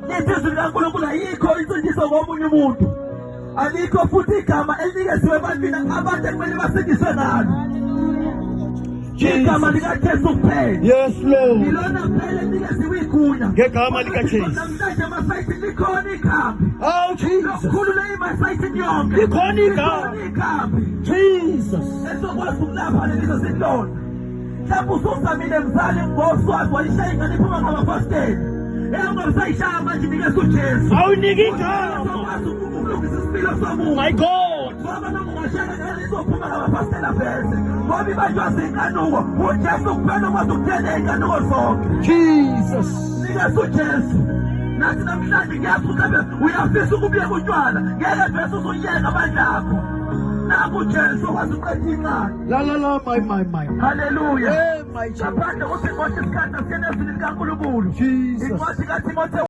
Izwi likaNkulunkulu ayikho insindiso ngomunye umuntu. Alikho futhi igama elinikeziwe ebantwini abantu ekumele basindiswe ngalo. Igama likaJesu kuphela. Yes, Lord. Ilona kuphela elinikezwe igunya. Ngegama likaJesu. Namhlanje amasayithi likhona ikhambi. Oh, Jesus. Lokukhulula imasayithi yonke. Likhona ikhambi. Jesus. Esokwazi ukulapha lelizo silona. Mhlawumbe ususamile mzali ngoswazi wayishaya ingane iphuma ngamafasteni. Engosayishaya manje nikeza uJesu. Awuniki igama. Sokwazi ukulungisa isipilo somuntu. My God. Ngoba noma ungashaya ngane izophuma ngamafasteni aveze. Ngoba ibanjwa zinkanuko. uJesu kuphela ukwazi ukuthela iy'nkanuko zonke. Jesus. Nikeza uJesu. Nathi namhlanje ngiyazi ukuthi uyafisa ukubuya kutshwala. Ngeke vese uzuyeka amandla akho. Naku uJesu okwazi uqeda incala. La, my. Hallelujah. Hey, my Jesus. Ngaphandle kokuthi ngoshe isikhathi asikene ezwini likaNkulunkulu. Jesus. Incwadi kaTimotheo